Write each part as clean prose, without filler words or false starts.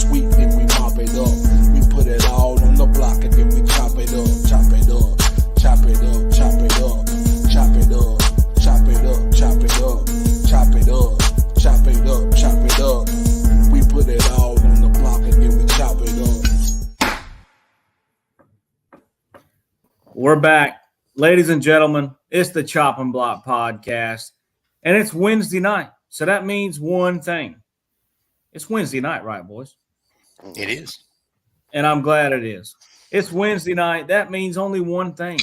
sweep, then we mop it up. We put it all on the block and then we chop it up, chop it up, chop it up, chop it up, chop it up, chop it up, chop it up, chop it up, chop it up, chop it up. We put it all on the block and then we chop it up. We're back. Ladies and gentlemen, it's the Chop and Block podcast, and it's Wednesday night. So that means one thing. It's Wednesday night, right, boys? It is. And I'm glad it is. It's Wednesday night. That means only one thing.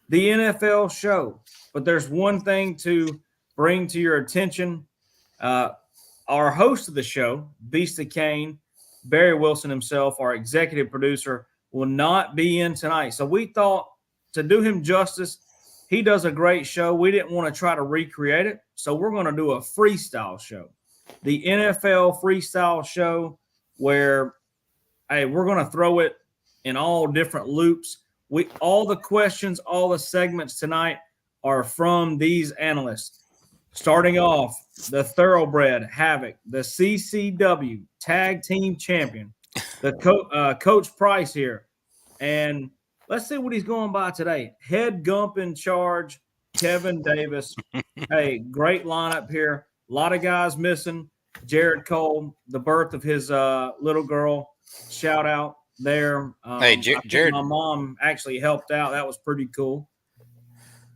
The NFL show. But there's one thing to bring to your attention. Our host of the show, Beast of Kane, Barry Wilson himself, our executive producer, will not be in tonight. So we thought, to do him justice, he does a great show. We didn't want to try to recreate it, so we're going to do a freestyle show. The NFL freestyle show where, hey, we're going to throw it in all different loops. All the questions, all the segments tonight are from these analysts. Starting off, the Thoroughbred Havoc, the CCW Tag Team Champion, the Coach Price here, and let's see what he's going by today. Head Gump in charge, Kevin Davis. Hey, great lineup here. A lot of guys missing. Jared Cole, the birth of his little girl. Shout out there. Hey, Jared. My mom actually helped out. That was pretty cool.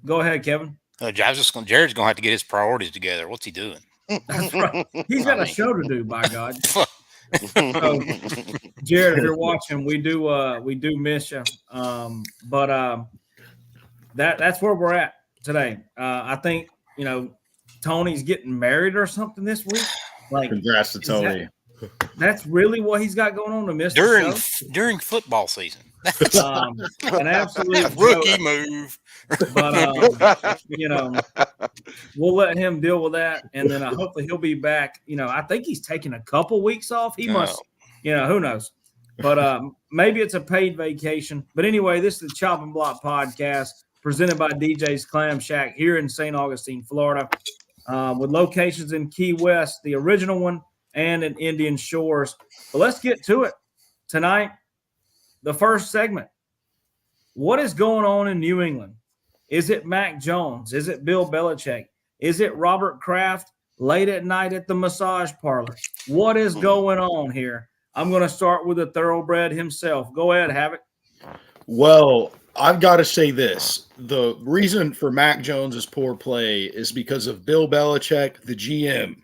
Go ahead, Kevin. Jared's going to have to get his priorities together. What's he doing? That's right. He's got a show to do, by God. So, Jared, if you're watching, we do miss you. But that's where we're at today. I think Tony's getting married or something this week. Like, congrats to Tony. That's really what he's got going on to miss during football season. An absolute rookie move. But we'll let him deal with that, and then hopefully he'll be back. I think he's taking a couple weeks off. He must, who knows? But maybe it's a paid vacation. But anyway, this is the Chop and Block podcast presented by DJ's Clam Shack here in St. Augustine, Florida, with locations in Key West, the original one, and in Indian Shores. But let's get to it tonight. The first segment. What is going on in New England? Is it Mac Jones? Is it Bill Belichick? Is it Robert Kraft late at night at the massage parlor? What is going on here? I'm going to start with the Thoroughbred himself. Go ahead, Havoc. Well, I've got to say this. The reason for Mac Jones's poor play is because of Bill Belichick, the GM.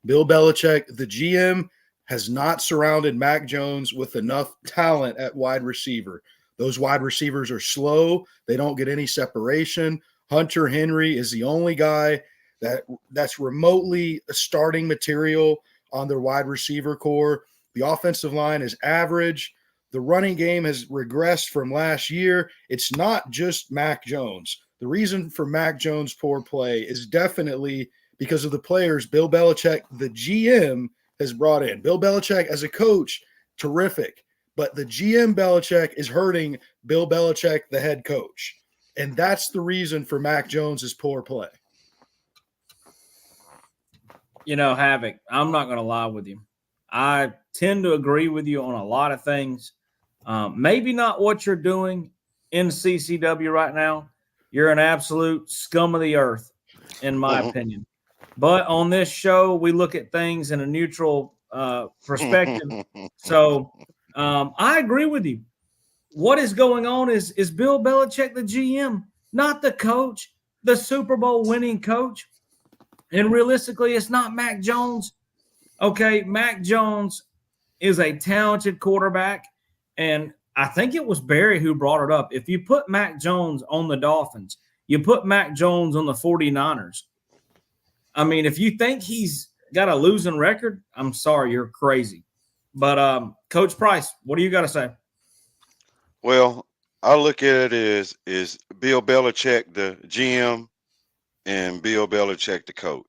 Bill Belichick, the GM, has not surrounded Mac Jones with enough talent at wide receiver. Those wide receivers are slow. They don't get any separation. Hunter Henry is the only guy that's remotely a starting material on their wide receiver core. The offensive line is average. The running game has regressed from last year. It's not just Mac Jones. The reason for Mac Jones' poor play is definitely because of the players Bill Belichick, the GM, has brought in. Bill Belichick as a coach, terrific. But the GM Belichick is hurting Bill Belichick, the head coach. And that's the reason for Mac Jones's poor play. Havoc, I'm not going to lie with you. I tend to agree with you on a lot of things. Maybe not what you're doing in CCW right now. You're an absolute scum of the earth, in my opinion. But on this show, we look at things in a neutral perspective. So I agree with you. What is going on is Bill Belichick the GM, not the coach, the Super Bowl winning coach. And realistically, it's not Mac Jones. Okay, Mac Jones is a talented quarterback. And I think it was Barry who brought it up. If you put Mac Jones on the Dolphins, you put Mac Jones on the 49ers. I mean, if you think he's got a losing record, I'm sorry, you're crazy. But Coach Price, what do you got to say? Well, I look at it as Bill Belichick, the GM, and Bill Belichick, the coach.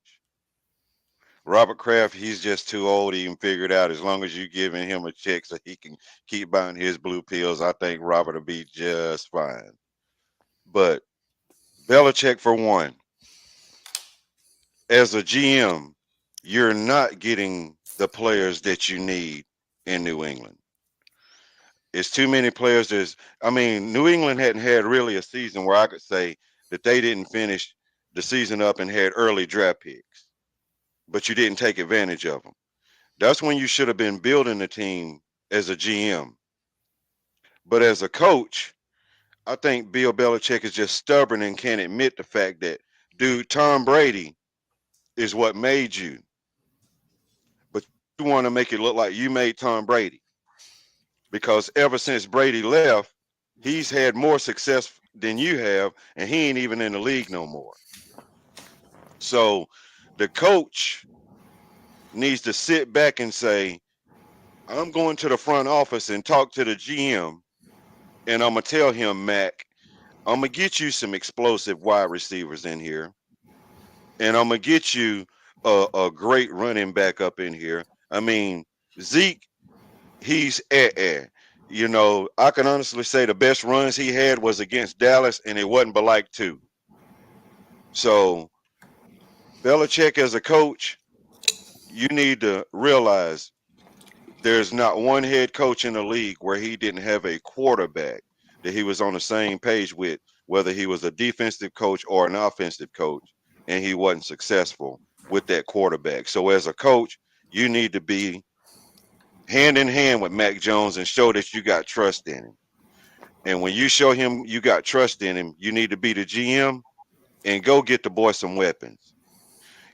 Robert Kraft, he's just too old to even figure it out. As long as you're giving him a check so he can keep buying his blue pills, I think Robert will be just fine. But Belichick, for one, as a GM, you're not getting the players that you need in New England. It's too many players. New England hadn't had really a season where I could say that they didn't finish the season up and had early draft picks, but you didn't take advantage of them. That's when you should have been building the team as a GM. But as a coach, I think Bill Belichick is just stubborn and can't admit the fact that, dude, Tom Brady is what made you. But you want to make it look like you made Tom Brady. Because ever since Brady left, he's had more success than you have, and he ain't even in the league no more. So the coach needs to sit back and say, I'm going to the front office and talk to the GM, and I'm going to tell him, Mac, I'm going to get you some explosive wide receivers in here, and I'm going to get you a great running back up in here. I mean, Zeke, he's You know, I can honestly say the best runs he had was against Dallas, and it wasn't but like 2. So Belichick as a coach, you need to realize there's not one head coach in the league where he didn't have a quarterback that he was on the same page with, whether he was a defensive coach or an offensive coach, and he wasn't successful with that quarterback. So as a coach, you need to be hand in hand with Mac Jones and show that you got trust in him. And when you show him you got trust in him, you need to be the GM and go get the boy some weapons.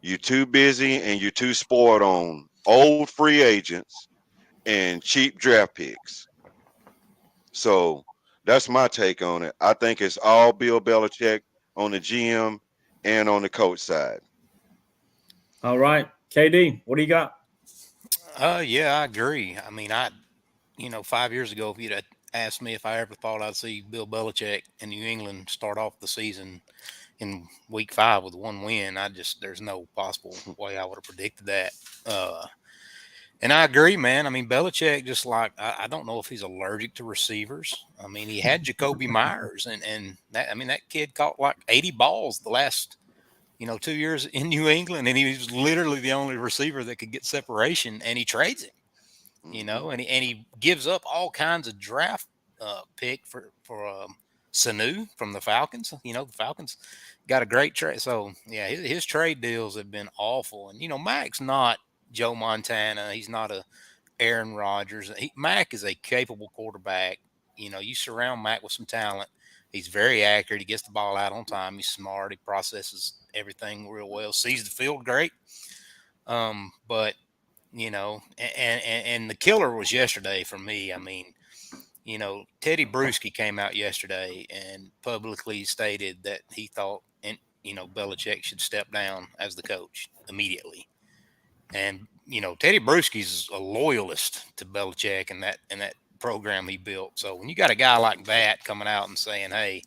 You're too busy and you're too spoiled on old free agents and cheap draft picks. So that's my take on it. I think it's all Bill Belichick on the GM and on the coach side. All right. KD, what do you got? Yeah, I agree. I mean, 5 years ago, if you'd have asked me if I ever thought I'd see Bill Belichick in New England start off the season in week 5 with 1 win, there's no possible way I would have predicted that. And I agree, man. I mean, Belichick, just like, I don't know if he's allergic to receivers. I mean, he had Jacoby Myers, and that kid caught like 80 balls the last 2 years in New England, and he was literally the only receiver that could get separation, and he trades him, and he gives up all kinds of draft pick for Sanu from the Falcons. The Falcons got a great trade. So, yeah, his trade deals have been awful. And, Mac's not Joe Montana. He's not a Aaron Rodgers. Mac is a capable quarterback. You surround Mac with some talent. He's very accurate. He gets the ball out on time. He's smart. He processes everything real well. Sees the field great. But and the killer was yesterday for me. I mean, Teddy Bruschi came out yesterday and publicly stated that he thought, Belichick should step down as the coach immediately. And Teddy Bruschi's a loyalist to Belichick and that program he built. So when you got a guy like that coming out and saying, "Hey,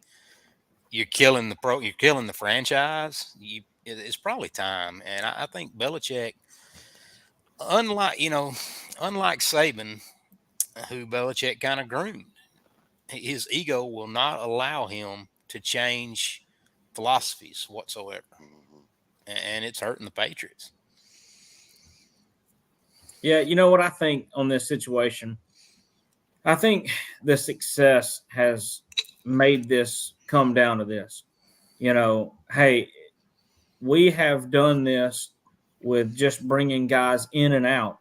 you're killing the franchise," it's probably time. And I think Belichick, unlike Saban, who Belichick kind of groomed, his ego will not allow him to change philosophies whatsoever, and it's hurting the Patriots. Yeah, you know what I think on this situation? I think the success has made this come down to this. Hey, we have done this with just bringing guys in and out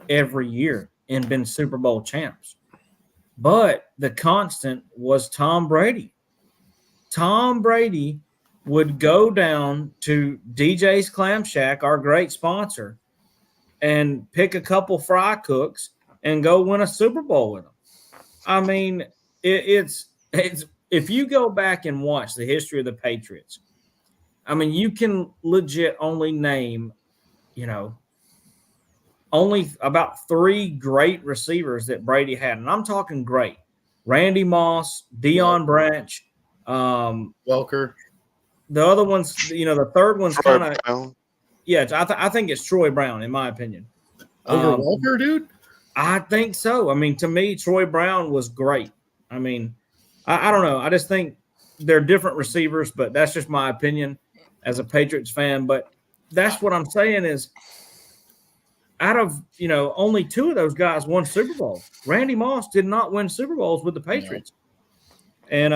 every year and been Super Bowl champs. But the constant was Tom Brady. Tom Brady would go down to DJ's Clam Shack, our great sponsor, and pick a couple fry cooks and go win a Super Bowl with them. I mean, it's if you go back and watch the history of the Patriots, I mean, you can legit only name, only about 3 great receivers that Brady had. And I'm talking great. Randy Moss, Deion Branch, Welker. The other one's, the third one's kind of, yeah, I think it's Troy Brown, in my opinion. Over Welker, dude? I think so. I mean, to me, Troy Brown was great. I mean, I don't know. I just think they're different receivers, but that's just my opinion as a Patriots fan. But that's what I'm saying is out of only 2 of those guys won Super Bowls. Randy Moss did not win Super Bowls with the Patriots, and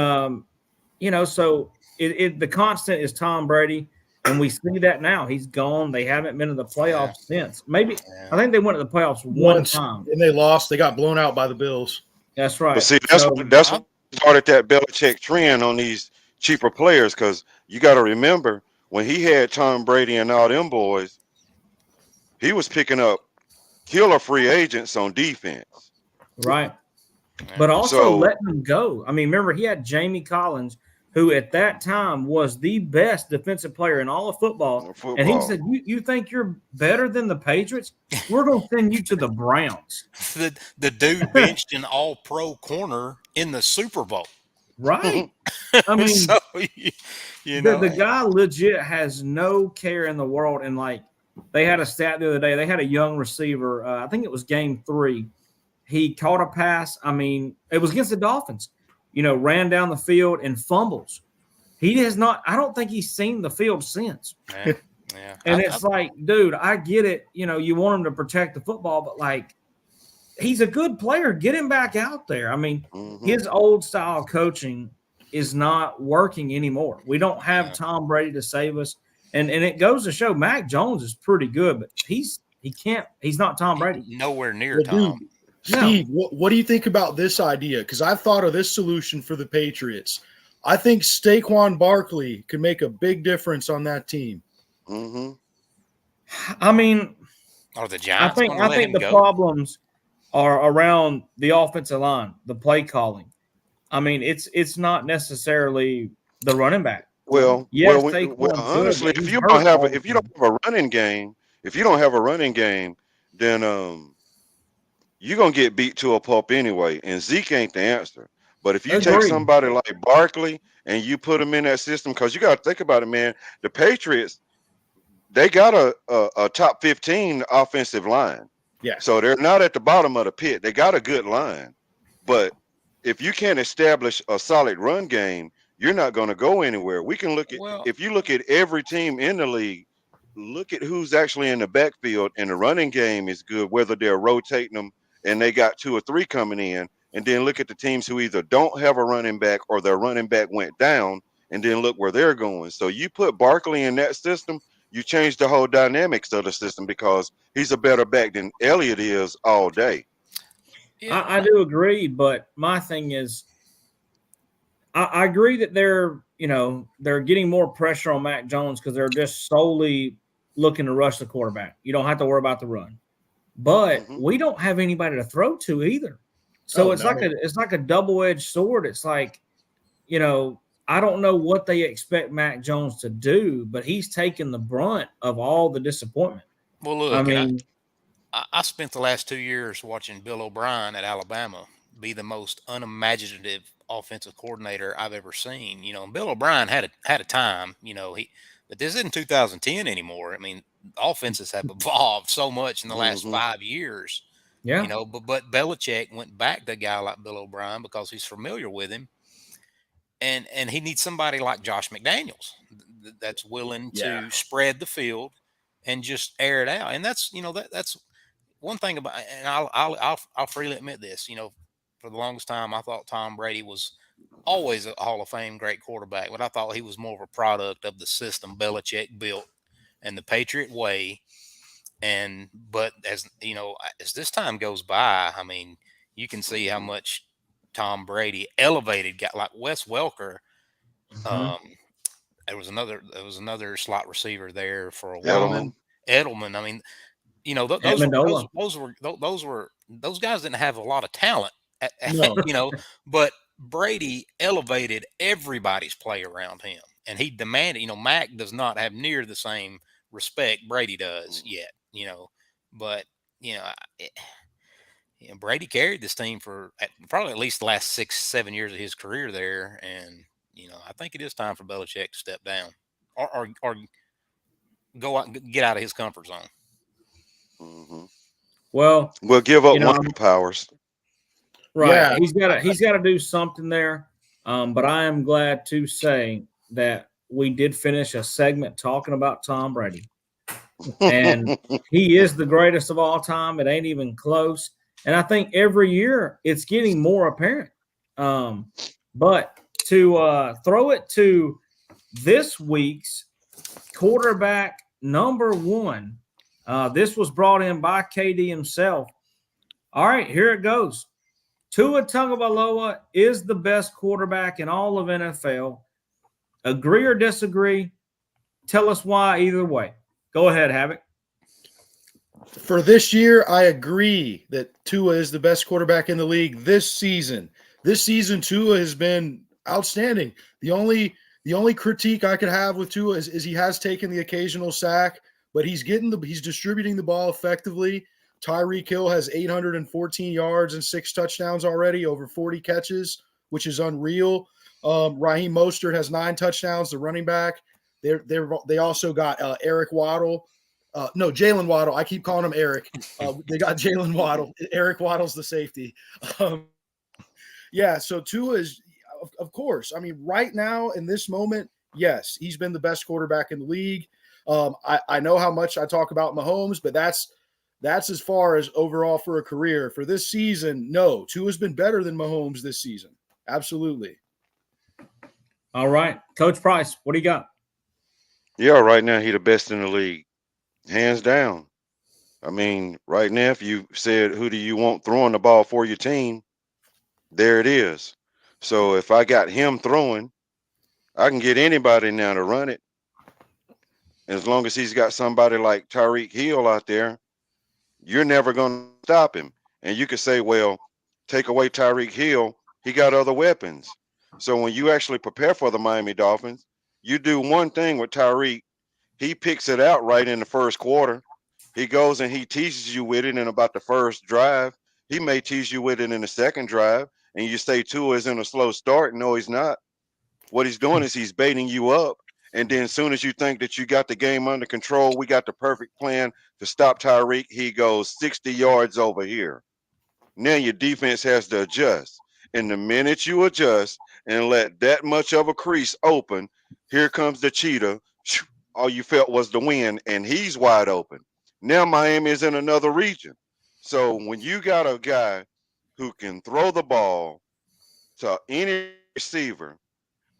so the constant is Tom Brady, and we see that now. He's gone. They haven't been in the playoffs since. Maybe I think they went to the playoffs one time, and they lost. They got blown out by the Bills. That's right. But see, that's what started that Belichick trend on these cheaper players, because you got to remember when he had Tom Brady and all them boys, he was picking up killer free agents on defense. Right. But also letting them go. I mean, remember, he had Jamie Collins, who at that time was the best defensive player in all of football. And he said, you think you're better than the Patriots? We're going to send you to the Browns. The dude benched an all-pro corner in the Super Bowl. Right. I mean, so, the guy legit has no care in the world. And, like, they had a stat the other day. They had a young receiver. I think it was game 3. He caught a pass. I mean, it was against the Dolphins. Ran down the field and fumbles. He has not. I don't think he's seen the field since. Yeah. And it's like, dude, I get it. You want him to protect the football, but like, he's a good player. Get him back out there. I mean, his old style of coaching is not working anymore. We don't have Tom Brady to save us. And it goes to show Mac Jones is pretty good, but he's not Tom Brady. Nowhere near Tom. Dude, Steve, what do you think about this idea? Because I've thought of this solution for the Patriots. I think Saquon Barkley could make a big difference on that team. I mean, or the Giants. I think the problems are around the offensive line, the play calling. I mean, it's not necessarily the running back. Well, honestly, if you don't have a running game, then you're gonna get beat to a pulp anyway, and Zeke ain't the answer. But if you take somebody like Barkley and you put him in that system, because you got to think about it, man. The Patriots, they got a top 15 offensive line. Yeah. So they're not at the bottom of the pit. They got a good line, but if you can't establish a solid run game, you're not going to go anywhere. We can look at if you look at every team in the league, look at who's actually in the backfield, and the running game is good, whether they're rotating them and they got 2 or 3 coming in, and then look at the teams who either don't have a running back or their running back went down, and then look where they're going. So you put Barkley in that system, you change the whole dynamics of the system, because he's a better back than Elliott is all day. Yeah. I do agree, but my thing is, I agree that they're getting more pressure on Mac Jones because they're just solely looking to rush the quarterback. You don't have to worry about the run. But we don't have anybody to throw to either. So it's like a double-edged sword. It's like, I don't know what they expect Mac Jones to do, but he's taking the brunt of all the disappointment. Well, look, I spent the last 2 years watching Bill O'Brien at Alabama be the most unimaginative offensive coordinator I've ever seen. Bill O'Brien had a time, but this isn't 2010 anymore. I mean, offenses have evolved so much in the last 5 years. Yeah. But Belichick went back to a guy like Bill O'Brien because he's familiar with him. And he needs somebody like Josh McDaniels that's willing to spread the field and just air it out. And that's, that's one thing about, and I'll freely admit this, for the longest time, I thought Tom Brady was always a Hall of Fame great quarterback, but I thought he was more of a product of the system Belichick built and the Patriot way. But as this time goes by, I mean, you can see how much Tom Brady elevated guy like Wes Welker. There was another slot receiver there for a while. Edelman. I mean, those guys didn't have a lot of talent. But Brady elevated everybody's play around him, and he demanded. Mac does not have near the same respect Brady does yet. But Brady carried this team for probably at least the last 6-7 years of his career there, and I think it is time for Belichick to step down or go out and get out of his comfort zone. Well, we'll give up one of the powers. Right. Yeah. He's got to do something there. But I am glad to say that we did finish a segment talking about Tom Brady. And he is the greatest of all time. It ain't even close. And I think every year it's getting more apparent. But to throw it to this week's quarterback number one, this was brought in by KD himself. All right, here it goes. Tua Tagovailoa is the best quarterback in all of NFL. Agree or disagree? Tell us why either way. Go ahead, Havoc. For this year, I agree that Tua is the best quarterback in the league this season. This season, Tua has been outstanding. The only critique I could have with Tua is he has taken the occasional sack, but he's distributing the ball effectively. Tyreek Hill has 814 yards and 6 touchdowns already, over 40 catches, which is unreal. Raheem Mostert has 9 touchdowns, the running back. They also got Eric Waddle. Jalen Waddle. I keep calling him Eric. They got Jalen Waddle. Eric Waddle's the safety. So Tua is, of course. I mean, right now in this moment, yes, he's been the best quarterback in the league. I know how much I talk about Mahomes, but that's as far as overall for a career. For this season, no, Tua's been better than Mahomes this season. Absolutely. All right. Coach Price, what do you got? Yeah, right now he the best in the league, hands down. I mean, right now, if you said who do you want throwing the ball for your team, there it is. So if I got him throwing, I can get anybody now to run it. As long as he's got somebody like Tyreek Hill out there, you're never going to stop him. And you could say, well, take away Tyreek Hill, he got other weapons. So when you actually prepare for the Miami Dolphins, you do one thing with Tyreek. He picks it out right in the first quarter. He goes and he teases you with it in about the first drive. He may tease you with it in the second drive, and you say Tua is in a slow start. No, he's not. What he's doing is he's baiting you up. And then as soon as you think that you got the game under control, we got the perfect plan to stop Tyreek, he goes 60 yards over here. Now your defense has to adjust. And the minute you adjust and let that much of a crease open, here comes the cheetah. All you felt was the wind, and he's wide open. Now Miami is in another region. So when you got a guy who can throw the ball to any receiver,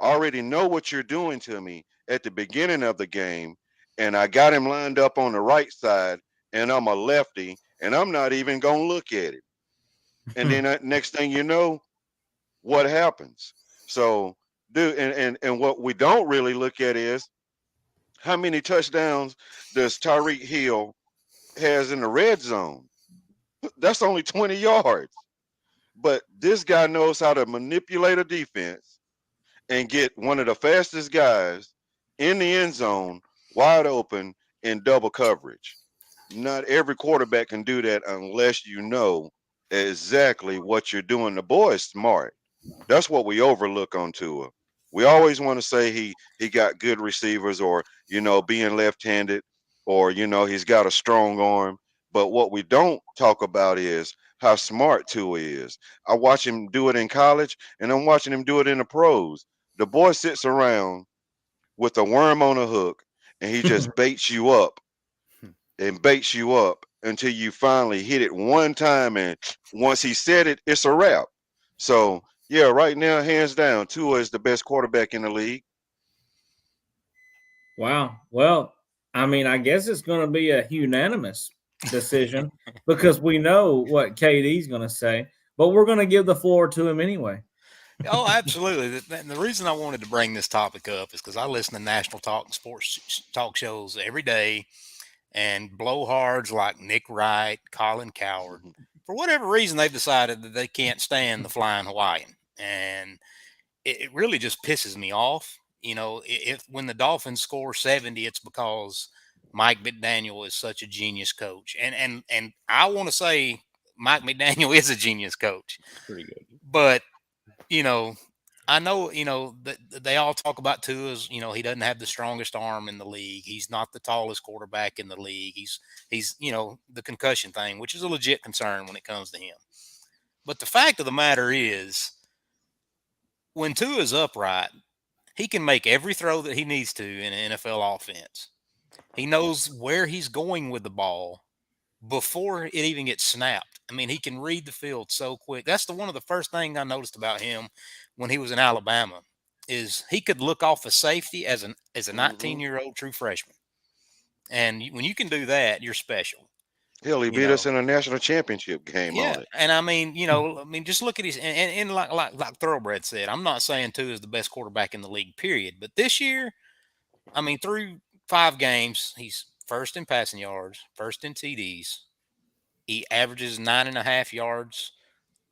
already know what you're doing to me at the beginning of the game, and I got him lined up on the right side, and I'm a lefty, and I'm not even going to look at it. And then next thing you know, what happens? So, dude, and what we don't really look at is how many touchdowns does Tyreek Hill has in the red zone? That's only 20 yards. But this guy knows how to manipulate a defense and get one of the fastest guys in the end zone wide open in double coverage. Not every quarterback can do that unless you know exactly what you're doing. The boy is smart. That's what we overlook on Tua. We always want to say he got good receivers, or being left-handed, or he's got a strong arm. But what we don't talk about is how smart Tua is. I watch him do it in college, and I'm watching him do it in the pros. The boy sits around with a worm on a hook, and he just baits you up and baits you up until you finally hit it one time, and once he said it, it's a wrap. So yeah, right now, hands down, Tua is the best quarterback in the league. Wow. Well, I mean, I guess it's going to be a unanimous decision because we know what KD's going to say, but we're going to give the floor to him anyway. Oh, absolutely. And the reason I wanted to bring this topic up is because I listen to national talk and sports talk shows every day, and blowhards like Nick Wright, Colin Coward, for whatever reason, they've decided that they can't stand the flying Hawaiian. And it really just pisses me off. If when the Dolphins score 70, it's because Mike McDaniel is such a genius coach. And I want to say Mike McDaniel is a genius coach. Pretty good. But, I know, that they all talk about Tua as, he doesn't have the strongest arm in the league. He's not the tallest quarterback in the league. He's the concussion thing, which is a legit concern when it comes to him. But the fact of the matter is, when Tua is upright, he can make every throw that he needs to in an NFL offense. He knows where he's going with the ball before it even gets snapped. I mean, he can read the field so quick. That's one of the first things I noticed about him when he was in Alabama is he could look off a safety as a 19-year-old true freshman. And when you can do that, you're special. Hell, he beat us in a national championship game on it. And I mean, just look at his and like Thoroughbred said, I'm not saying Tua is the best quarterback in the league, period. But this year, I mean, through 5 games, he's first in passing yards, first in TDs. He averages 9.5 yards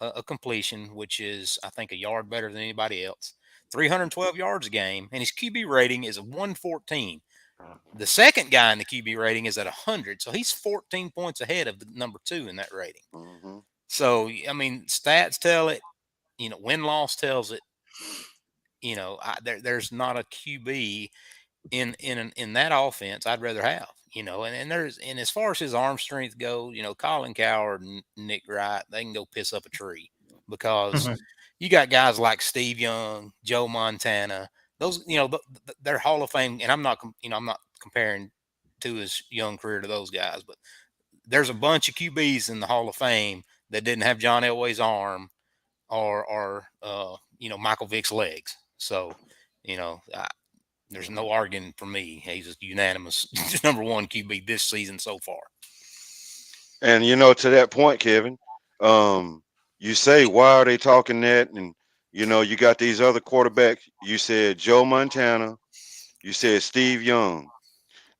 a completion, which is, I think, a yard better than anybody else. 312 yards a game, and his QB rating is a 114. The second guy in the QB rating is at 100, so he's 14 points ahead of the number 2 in that rating. Mm-hmm. So, I mean, stats tell it. Win-loss tells it. There's not a QB in that offense I'd rather have. And as far as his arm strength goes, Colin Coward and Nick Wright, they can go piss up a tree because you got guys like Steve Young, Joe Montana. Those, they're Hall of Fame, and I'm not comparing to his young career to those guys, but there's a bunch of QBs in the Hall of Fame that didn't have John Elway's arm or Michael Vick's legs. So, there's no arguing for me. He's a unanimous number 1 QB this season so far. And to that point, Kevin, you say, why are they talking that? And you got these other quarterbacks. You said Joe Montana. You said Steve Young.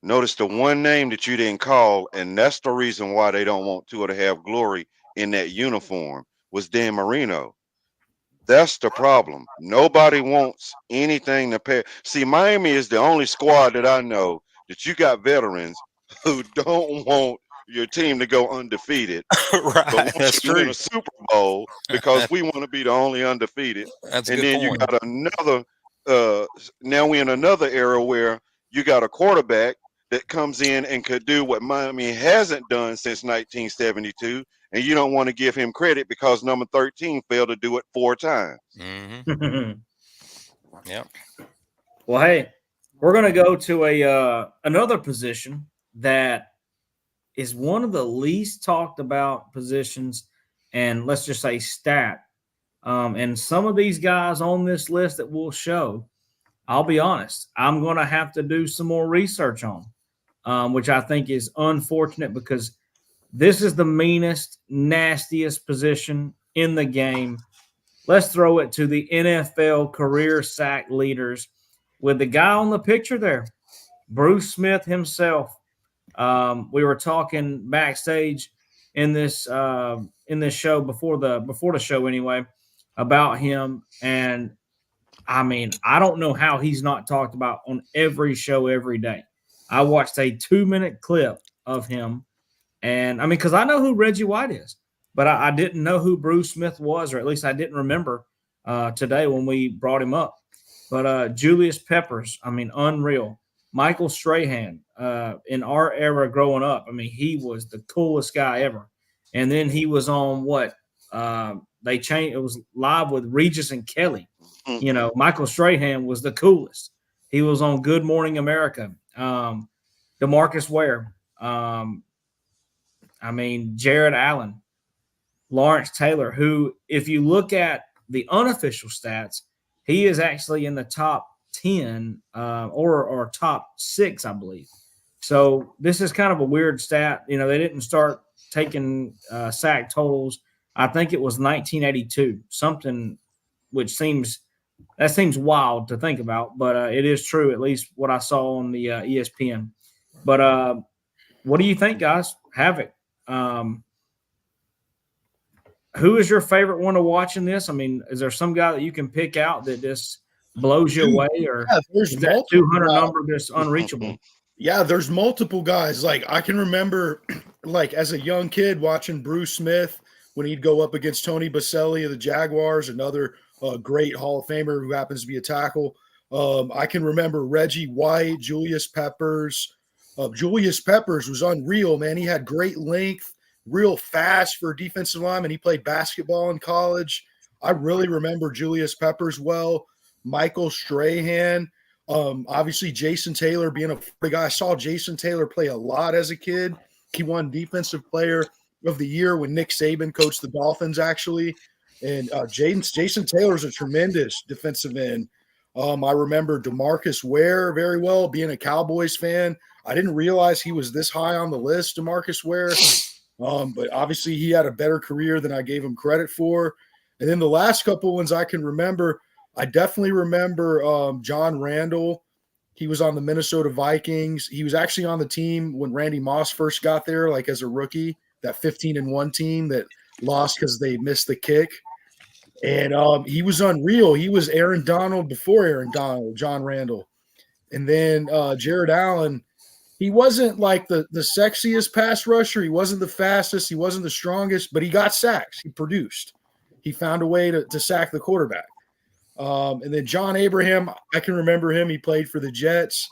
Notice the one name that you didn't call, and that's the reason why they don't want Tua to have glory in that uniform, was Dan Marino. That's the problem. Nobody wants anything to pay. See, Miami is the only squad that I know that you got veterans who don't want your team to go undefeated. Right, but want that's you to win true. a Super Bowl because we want to be the only undefeated. That's a And good then you point. got another. Now we're in another era where you got a quarterback that comes in and could do what Miami hasn't done since 1972, and you don't want to give him credit because number 13 failed to do it 4 times. Mm-hmm. Yep. Well, hey, we're going to go to another position that is one of the least talked about positions, and let's just say stat. And some of these guys on this list that we'll show, I'll be honest, I'm going to have to do some more research on, which I think is unfortunate because this is the meanest, nastiest position in the game. Let's throw it to the NFL career sack leaders with the guy on the picture there, Bruce Smith himself. We were talking backstage in this show before the show anyway about him, and I mean, I don't know how he's not talked about on every show every day. I watched a 2-minute clip of him, and I mean, because I know who Reggie White is, but I didn't know who Bruce Smith was, or at least I didn't remember today when we brought him up. But Julius Peppers, I mean, unreal. Michael Strahan, in our era growing up, I mean, he was the coolest guy ever. And then he was on what? They changed. It was live with Regis and Kelly. Michael Strahan was the coolest. He was on Good Morning America. DeMarcus Ware. Jared Allen, Lawrence Taylor, who, if you look at the unofficial stats, he is actually in the top 10 or top 6, I believe. So this is kind of a weird stat. They didn't start taking sack totals. I think it was 1982, something which seems wild to think about, but it is true, at least what I saw on the ESPN. But what do you think, guys? Havoc. Who is your favorite one to watch in this? I mean, is there some guy that you can pick out that just blows you away, or is that 200 number just unreachable? Yeah, there's multiple guys. Like, I can remember, like, as a young kid watching Bruce Smith when he'd go up against Tony Baselli of the Jaguars, another great Hall of Famer who happens to be a tackle. I can remember Reggie White, Julius Peppers. Julius Peppers was unreal, man. He had great length, real fast for a defensive lineman. He played basketball in college. I really remember Julius Peppers well. Michael Strahan. Obviously, Jason Taylor being a Florida guy. I saw Jason Taylor play a lot as a kid. He won Defensive Player of the Year when Nick Saban coached the Dolphins, actually. And Jason Taylor's a tremendous defensive end. I remember DeMarcus Ware very well, being a Cowboys fan. I didn't realize he was this high on the list, DeMarcus Ware. But obviously he had a better career than I gave him credit for. And then the last couple ones I can remember, I definitely remember John Randall. He was on the Minnesota Vikings. He was actually on the team when Randy Moss first got there, like as a rookie, that 15-1 team that lost because they missed the kick. And he was unreal. He was Aaron Donald before Aaron Donald, John Randall. And then Jared Allen, he wasn't like the sexiest pass rusher. He wasn't the fastest. He wasn't the strongest, but he got sacks. He produced. He found a way to sack the quarterback. And then John Abraham, I can remember him. He played for the Jets.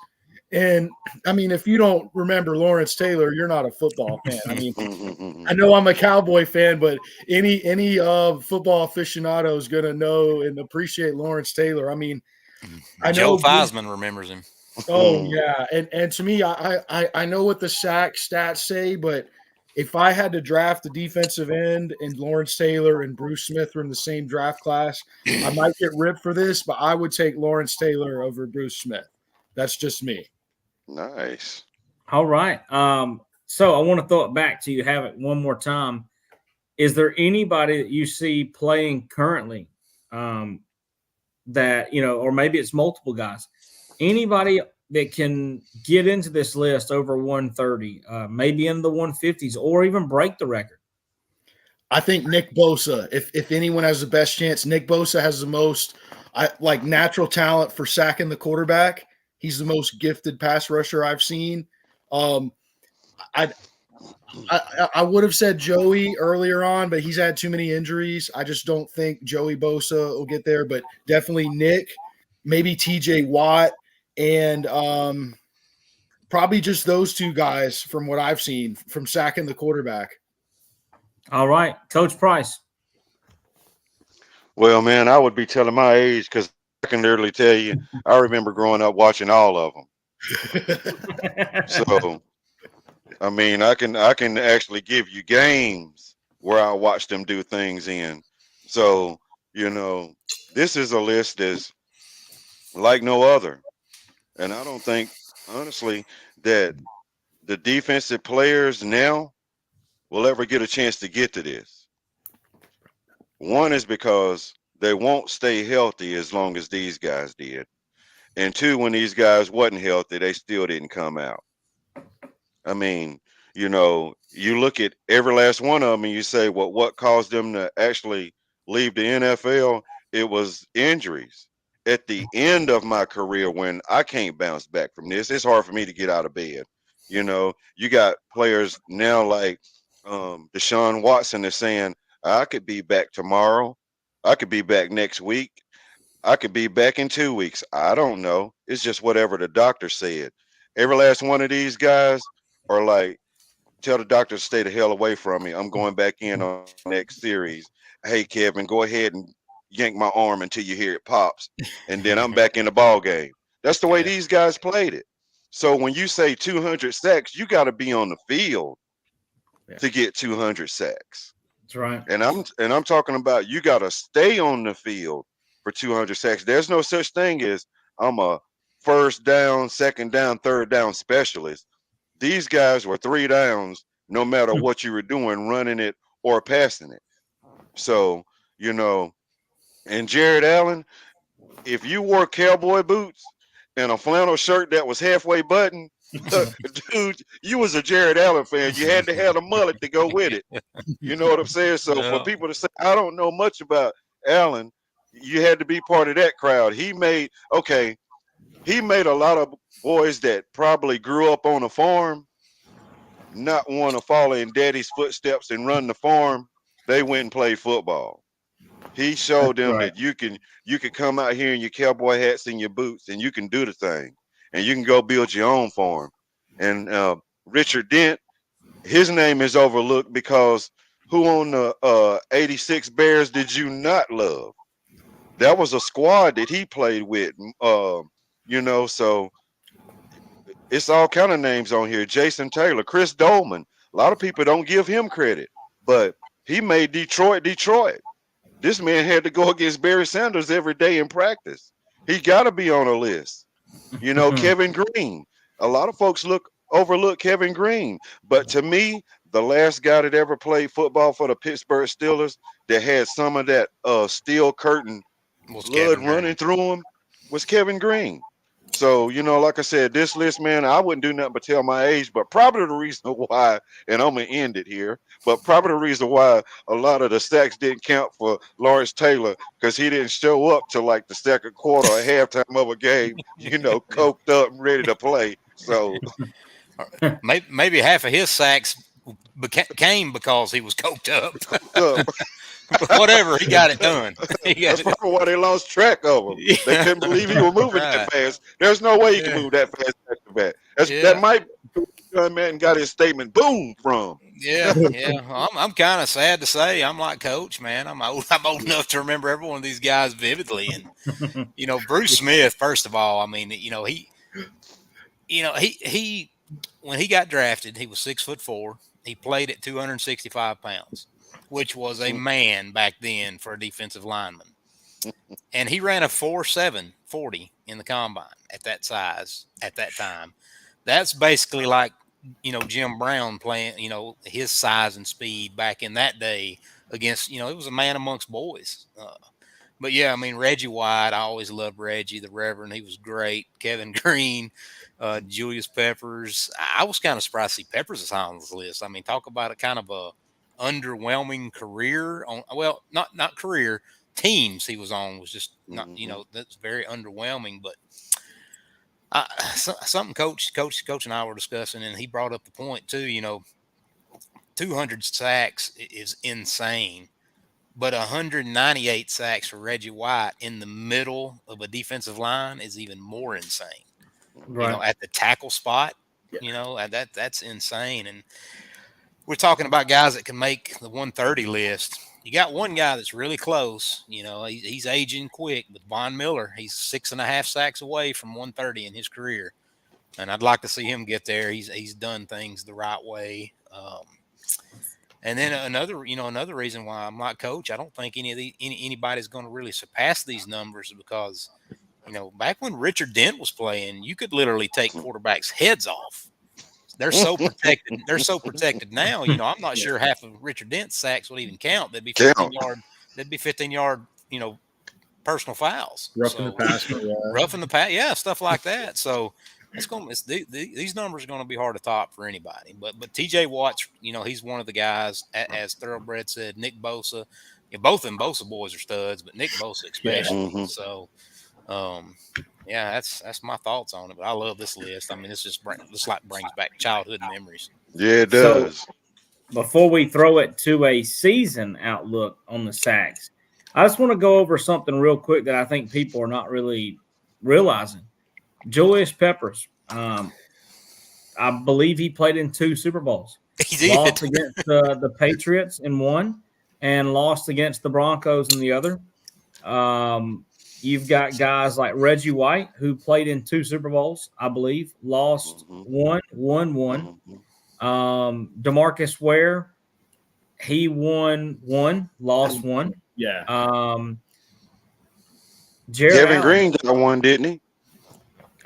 And, I mean, if you don't remember Lawrence Taylor, you're not a football fan. I mean, I know I'm a Cowboy fan, but any football aficionado is going to know and appreciate Lawrence Taylor. I mean, I know Joe Theismann remembers him. Oh, yeah. And to me, I know what the sack stats say, but if I had to draft a defensive end and Lawrence Taylor and Bruce Smith were in the same draft class, I might get ripped for this, but I would take Lawrence Taylor over Bruce Smith. That's just me. Nice. All right. So I want to throw it back to you, have it one more time. Is there anybody that you see playing currently that, or maybe it's multiple guys, anybody that can get into this list over 130, maybe in the 150s, or even break the record? I think Nick Bosa, if anyone has the best chance, Nick Bosa has the most natural talent for sacking the quarterback. He's the most gifted pass rusher I've seen. I would have said Joey earlier on, but he's had too many injuries. I just don't think Joey Bosa will get there, but definitely Nick, maybe TJ Watt, and probably just those two guys from what I've seen from sacking the quarterback. All right. Coach Price. Well, man, I would be telling my age because I can literally tell you, I remember growing up watching all of them. So, I mean, I can actually give you games where I watched them do things in. So, this is a list that's like no other. And I don't think, honestly, that the defensive players now will ever get a chance to get to this. One is because they won't stay healthy as long as these guys did. And two, when these guys wasn't healthy, they still didn't come out. I mean, you look at every last one of them and you say, well, what caused them to actually leave the NFL? It was injuries. At the end of my career, when I can't bounce back from this, it's hard for me to get out of bed. You got players now like Deshaun Watson is saying, I could be back tomorrow. I could be back next week. I could be back in 2 weeks. I don't know. It's just whatever the doctor said. Every last one of these guys are like, tell the doctor to stay the hell away from me. I'm going back in on next series. Hey, Kevin, go ahead and yank my arm until you hear it pops. And then I'm back in the ball game. That's the way these guys played it. So when you say 200 sacks, you got to be on the field to get 200 sacks. That's right. And I'm talking about you got to stay on the field for 200 sacks. There's no such thing as I'm a first down, second down, third down specialist. These guys were 3 downs no matter what you were doing, running it or passing it. So, and Jared Allen, if you wore cowboy boots and a flannel shirt that was halfway buttoned, dude, you was a Jared Allen fan. You had to have a mullet to go with it. You know what I'm saying? So for people to say, I don't know much about Allen, you had to be part of that crowd. He made a lot of boys that probably grew up on a farm not want to follow in daddy's footsteps and run the farm. They went and played football. He showed them that you can come out here in your cowboy hats and your boots and you can do the thing and you can go build your own farm. And Richard Dent, his name is overlooked because who on the 86 Bears did you not love? That was a squad that he played with. You know, so it's all kind of names on here. Jason Taylor, Chris Dolman. A lot of people don't give him credit, but he made Detroit. This man had to go against Barry Sanders every day in practice. He got to be on a list. You know, Kevin Green. A lot of folks overlook Kevin Green, but to me, the last guy that ever played football for the Pittsburgh Steelers that had some of that steel curtain blood running through him was Kevin Green. So, you know, like I said, this list, man, I wouldn't do nothing but tell my age, but probably the reason why, and I'm going to end it here, but probably the reason why a lot of the sacks didn't count for Lawrence Taylor, because he didn't show up till like the second quarter or halftime of a game, you know, coked up and ready to play. So maybe half of his sacks came because he was coked up. But whatever, he got it done. That's probably why they lost track of him. Yeah. They couldn't believe he was moving that fast. There's no way he can move that fast back to back. That might be where man got his statement boom from. Yeah. I'm kind of sad to say I'm like Coach, man. I'm old enough to remember every one of these guys vividly. And you know, Bruce Smith, first of all, I mean, he when he got drafted, he was 6'4". He played at 265 pounds, which was a man back then for a defensive lineman. And he ran a 4.7 40 in the combine at that size at that time. That's basically like, you know, Jim Brown playing, you know, his size and speed back in that day against, you know, it was a man amongst boys. But yeah, I mean, Reggie White, I always loved Reggie, the Reverend. He was great. Kevin Green, Julius Peppers. I was kind of surprised to see Peppers is high on this list. I mean, talk about a kind of a underwhelming career on, well, not career, teams he was on was just not, you know, that's very underwhelming. But something coach and I were discussing, and he brought up the point too, you know, 200 sacks is insane, but 198 sacks for Reggie White in the middle of a defensive line is even more insane. Right. You know, at the tackle spot, you know, that's insane. And we're talking about guys that can make the 130 list. You got one guy that's really close. You know, he's aging quick, but Von Miller, he's 6.5 sacks away from 130 in his career, and I'd like to see him get there. He's done things the right way. And then another reason why I'm not Coach, I don't think anybody's going to really surpass these numbers, because, you know, back when Richard Dent was playing, you could literally take quarterbacks' heads off. They're so protected. They're so protected now. You know, I'm not sure half of Richard Dent's sacks would even count. They'd be 15-yard. They'd be 15-yard. You know, personal fouls. Roughing the pass. Yeah, stuff like that. So these numbers are going to be hard to top for anybody. But T.J. Watt's, you know, he's one of the guys. As Thoroughbred said, Nick Bosa. Yeah, both of them Bosa boys are studs, but Nick Bosa especially. Yeah. So. Yeah, that's my thoughts on it. But I love this list. I mean, this brings back childhood memories. Yeah, it does. So, before we throw it to a season outlook on the sacks, I just want to go over something real quick that I think people are not really realizing. Julius Peppers, I believe he played in 2 Super Bowls. He did. Lost against the Patriots in one, and lost against the Broncos in the other. You've got guys like Reggie White, who played in 2 Super Bowls, I believe, lost one, won one. DeMarcus Ware, he won one, lost one. Yeah. Kevin Green got one, didn't he?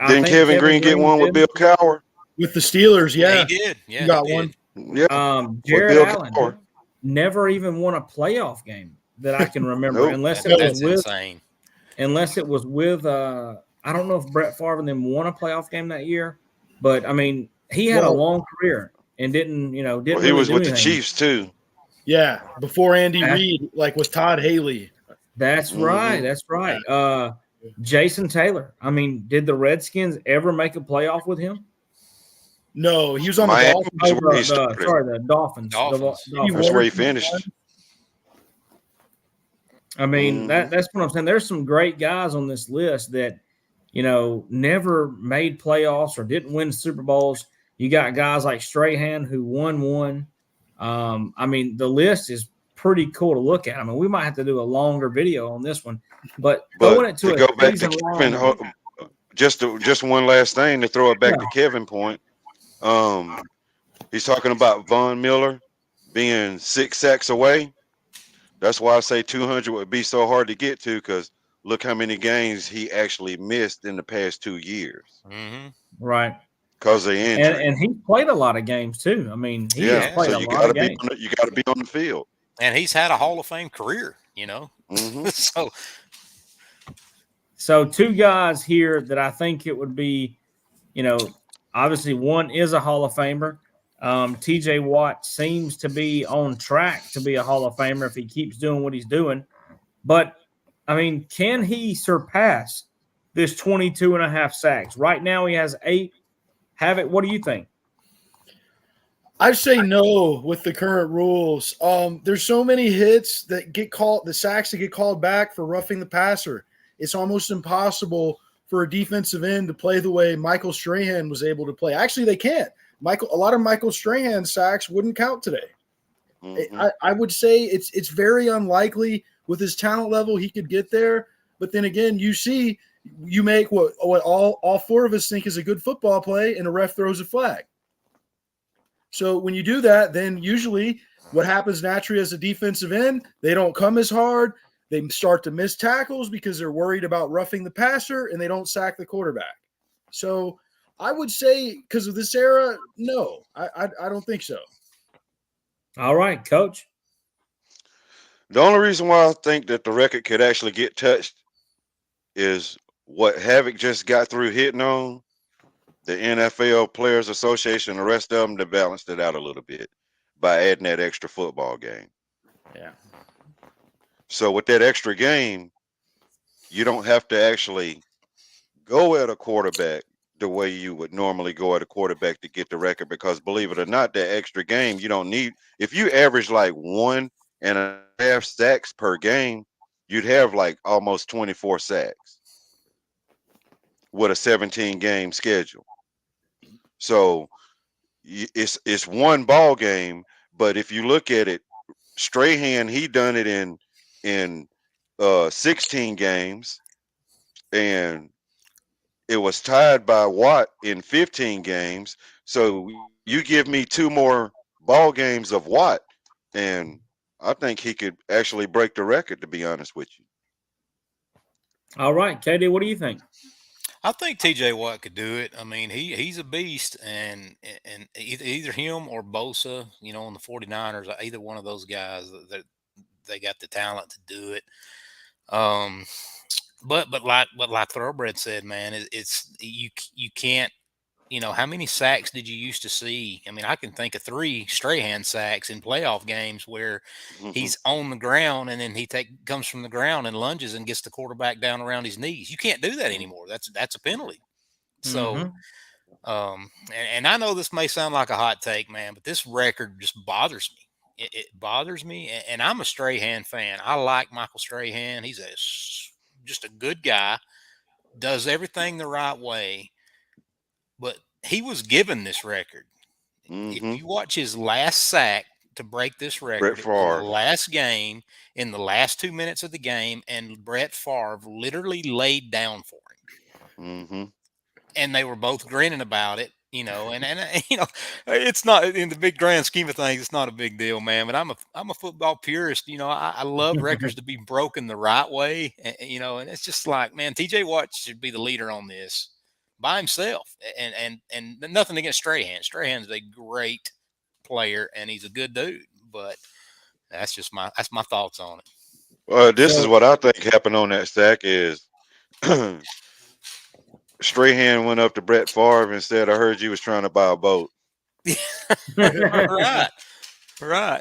Didn't Kevin Green get one with Bill Cowher? With the Steelers, yeah. He did. Yeah, he got one. Yeah. Jared Allen never even won a playoff game that I can remember, unless it was with I don't know if Brett Favre and them won a playoff game that year, but I mean, he had a long career and didn't he really was with anything. The Chiefs too. Yeah, before Andy Reid, like with Todd Haley. That's right. That's right. Jason Taylor. I mean, did the Redskins ever make a playoff with him? No, he was on the Dolphins. The Dolphins. That's where he finished. I mean, that's what I'm saying. There's some great guys on this list that, you know, never made playoffs or didn't win Super Bowls. You got guys like Strahan who won one. I mean, the list is pretty cool to look at. I mean, we might have to do a longer video on this one, but going into to go back to Kevin, just one last thing to throw it back to Kevin point. He's talking about Von Miller being 6 sacks away. That's why I say 200 would be so hard to get to, because look how many games he actually missed in the past 2 years Right. because of injury. And he played a lot of games too. I mean, he has played so a you lot got of to be games. you got to be on the field. And he's had a Hall of Fame career, So 2 guys here that I think it would be, obviously one is a Hall of Famer. TJ Watt seems to be on track to be a Hall of Famer if he keeps doing what he's doing. But, I mean, can he surpass this 22.5 sacks? Right now he has 8. Havoc, what do you think? I say no with the current rules. There's so many hits that get called, the sacks that get called back for roughing the passer. It's almost impossible for a defensive end to play the way Michael Strahan was able to play. Actually, they can't. A lot of Michael Strahan sacks wouldn't count today. I would say it's very unlikely with his talent level he could get there. But then again, you make what all 4 of us think is a good football play, and a ref throws a flag. So when you do that, then usually what happens naturally as a defensive end, they don't come as hard. They start to miss tackles because they're worried about roughing the passer, and they don't sack the quarterback. So I would say, because of this era, no, I don't think so. All right, Coach. The only reason why I think that the record could actually get touched is what Havoc just got through hitting on. The NFL Players Association, the rest of them, they balanced it out a little bit by adding that extra football game. Yeah. So with that extra game, you don't have to actually go at a quarterback the way you would normally go at a quarterback to get the record, because believe it or not, that extra game, you don't need. If you average like 1.5 sacks per game, you'd have like almost 24 sacks with a 17-game schedule. So it's one ball game, but if you look at it, Strahan, he done it in 16 games, and it was tied by Watt in 15 games. So you give me 2 more ball games of Watt, and I think he could actually break the record, to be honest with you. All right, KD, what do you think? I think TJ Watt could do it. I mean, he's a beast, and either him or Bosa, on the 49ers, either one of those guys, that they got the talent to do it. But like Thoroughbred said, man, it's you can't. How many sacks did you used to see? I mean, I can think of 3 Strahan sacks in playoff games where he's on the ground and then he comes from the ground and lunges and gets the quarterback down around his knees. You can't do that anymore. That's a penalty. So, and I know this may sound like a hot take, man, but this record just bothers me. It bothers me, and I'm a Strahan fan. I like Michael Strahan. He's just a good guy, does everything the right way. But he was given this record. If you watch his last sack to break this record, it was in the last game, in the last 2 minutes of the game, and Brett Favre literally laid down for him. And they were both grinning about it, and it's not, in the big grand scheme of things, it's not a big deal, man. But I'm a football purist. I love records to be broken the right way, and it's just like, man, TJ Watt should be the leader on this by himself, and nothing against Strahan. Strahan's a great player and he's a good dude, but that's my thoughts on it. Well, this is what I think happened on that sack is Strahan went up to Brett Favre and said, "I heard you was trying to buy a boat." Right.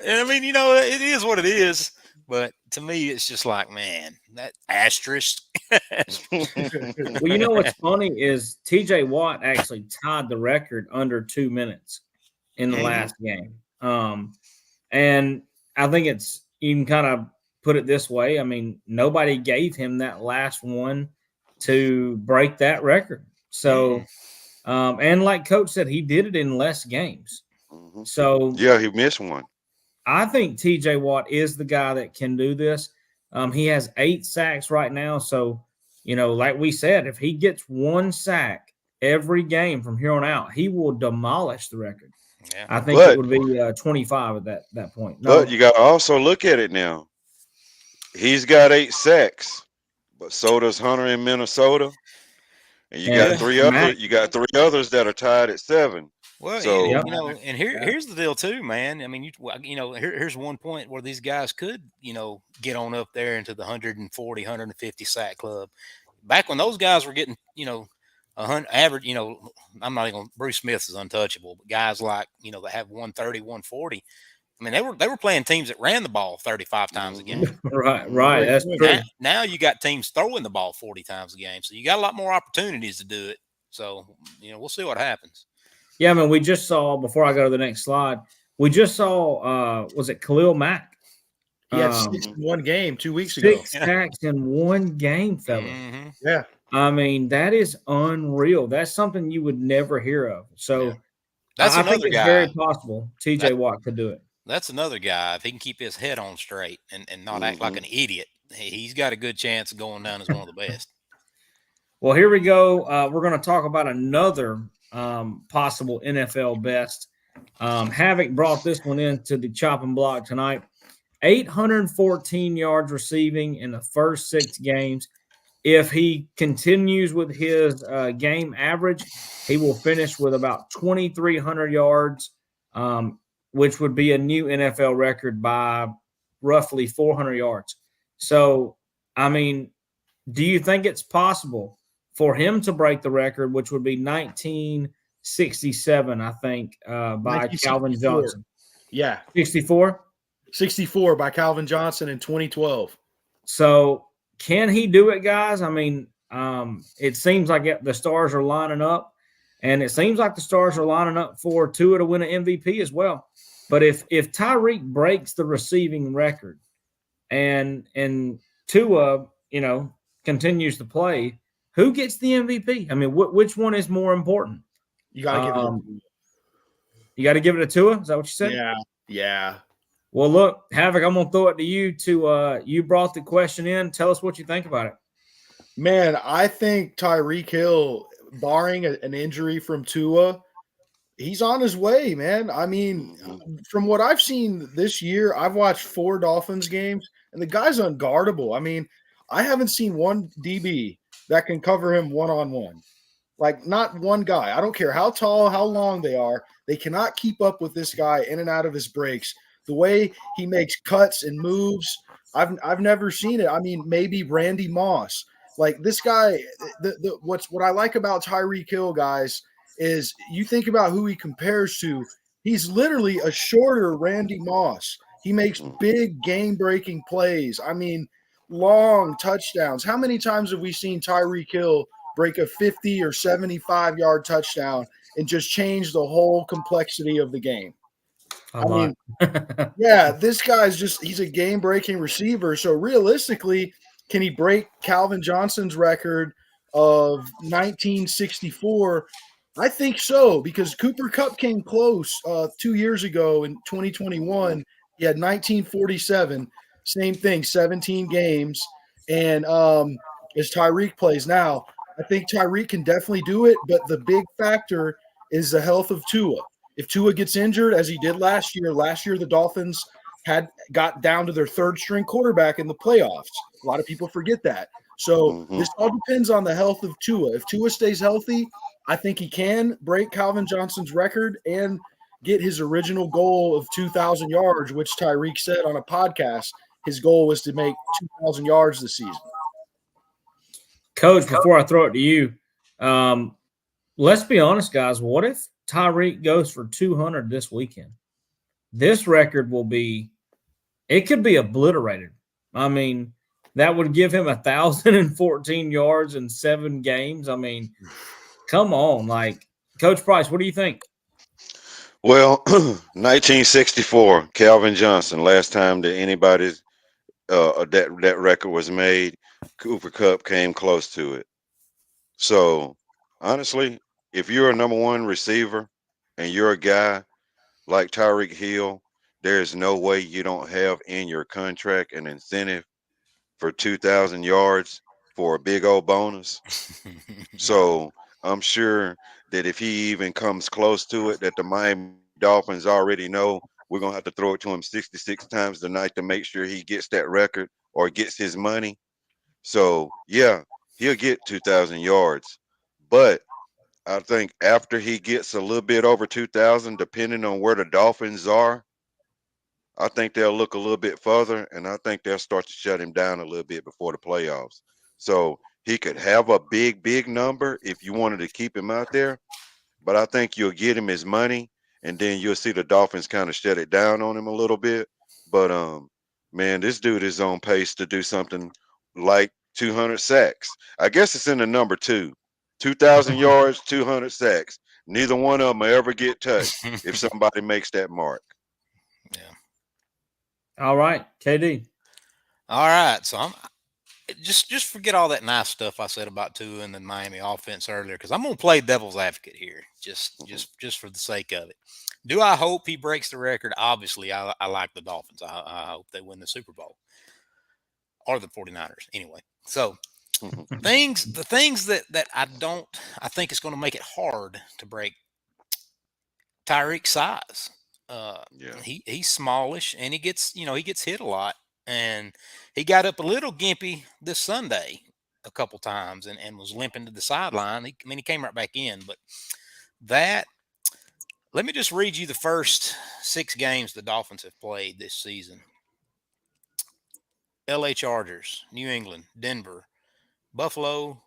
And I mean, it is what it is. But to me, it's just like, man, that asterisk. Well, what's funny is TJ Watt actually tied the record under 2 minutes in the last game. And I think you can kind of put it this way. I mean, nobody gave him that last one to break that record. So, and like Coach said, he did it in less games. So yeah, he missed one. I think TJ Watt is the guy that can do this. He has 8 sacks right now. So, like we said, if he gets one sack every game from here on out, he will demolish the record. Yeah. I think it But would be 25 at that point. No, but you got to also look at it now. He's got 8 sacks, but so does Hunter in Minnesota, and you got and three other. Mac, You got 3 others that are tied at 7. Well, So yep, and here's the deal too, man. I mean, here's one point where these guys could, get on up there into the 140, 150 sack club. Back when those guys were getting, average, I'm not even Bruce Smith is untouchable, but guys like, that have 130, 140. I mean, they were playing teams that ran the ball 35 times a game. right. That's true. Now you got teams throwing the ball 40 times a game, so you got a lot more opportunities to do it. So we'll see what happens. Yeah, I mean, we just saw, before I go to the next slide, we just saw, was it Khalil Mack? He had 6 in one game 2 weeks ago. 6 sacks in one game, fella. Mm-hmm. Yeah. I mean, that is unreal. That's something you would never hear of. So That's I think another it's guy. very possible TJ Watt could do it. That's another guy. If he can keep his head on straight and not act like an idiot, he's got a good chance of going down as one of the best. Well, here we go. We're going to talk about another possible NFL best. Havoc brought this one into the chopping block tonight. 814 yards receiving in the first 6 games. If he continues with his game average, he will finish with about 2,300 yards, which would be a new NFL record by roughly 400 yards. So, I mean, do you think it's possible for him to break the record, which would be 1967, I think, by Calvin Johnson? Yeah. 64? 64 by Calvin Johnson in 2012. So can he do it, guys? I mean, it seems like the stars are lining up, and it seems like the stars are lining up for Tua to win an MVP as well. But if Tyreek breaks the receiving record and Tua, continues to play, who gets the MVP? I mean, which one is more important? You got to give it to You got to give it to Tua? Is that what you said? Yeah. Well, look, Havoc, I'm going to throw it to you. You brought the question in. Tell us what you think about it. Man, I think Tyreek Hill, barring an injury from Tua, he's on his way, man. I mean, from what I've seen this year, I've watched 4 Dolphins games, and the guy's unguardable. I mean, I haven't seen one DB that can cover him one-on-one. Like, not one guy. I don't care how tall, how long they are. They cannot keep up with this guy in and out of his breaks. The way he makes cuts and moves, I've never seen it. I mean, maybe Randy Moss. Like, this guy, what I like about Tyreek Hill, guys, is you think about who he compares to. He's literally a shorter Randy Moss. He makes big game-breaking plays. I mean, long touchdowns. How many times have we seen Tyreek Hill break a 50 or 75-yard touchdown and just change the whole complexity of the game? I mean, yeah, this guy's he's a game-breaking receiver. So realistically, can he break Calvin Johnson's record of 1964? I think so, because Cooper Kupp came close 2 years ago in 2021. He had 1947, same thing, 17 games. And as Tyreek plays now, I think Tyreek can definitely do it, but the big factor is the health of Tua. If Tua gets injured, as he did last year the Dolphins got down to their 3rd string quarterback in the playoffs. A lot of people forget that. So this all depends on the health of Tua. If Tua stays healthy, I think he can break Calvin Johnson's record and get his original goal of 2,000 yards, which Tyreek said on a podcast his goal was to make 2,000 yards this season. Coach, before I throw it to you, let's be honest, guys. What if Tyreek goes for 200 this weekend? This record it could be obliterated. I mean, that would give him 1,014 yards in 7 games. I mean, come on. Like, Coach Price, what do you think? Well, 1964, Calvin Johnson, last time that anybody's that record was made, Cooper Kupp came close to it. So, honestly, if you're a number 1 receiver and you're a guy like Tyreek Hill, there's no way you don't have in your contract an incentive for 2,000 yards for a big old bonus. So I'm sure that if he even comes close to it, that the Miami Dolphins already know we're going to have to throw it to him 66 times tonight to make sure he gets that record or gets his money. So, yeah, he'll get 2,000 yards. But I think after he gets a little bit over 2,000, depending on where the Dolphins are, I think they'll look a little bit further, and I think they'll start to shut him down a little bit before the playoffs. So he could have a big, big number if you wanted to keep him out there, but I think you'll get him his money, and then you'll see the Dolphins kind of shut it down on him a little bit. But man, this dude is on pace to do something like 200 sacks. I guess it's in the number 2,000 yards, 200 sacks. Neither one of them will ever get touched if somebody makes that mark. Yeah. All right, KD. All right, so I'm just forget all that nice stuff I said about Tua and the Miami offense earlier, because I'm gonna play devil's advocate here, just for the sake of it. Do I hope he breaks the record? Obviously, I like the Dolphins. I hope they win the Super Bowl or the 49ers. Anyway, so the things that I think it's going to make it hard to break Tyreek's size. Yeah. He's smallish, and he gets hit a lot, and he got up a little gimpy this Sunday a couple times and was limping to the sideline. He came right back in, but let me just read you the first 6 games the Dolphins have played this season. LA Chargers, New England, Denver, Buffalo,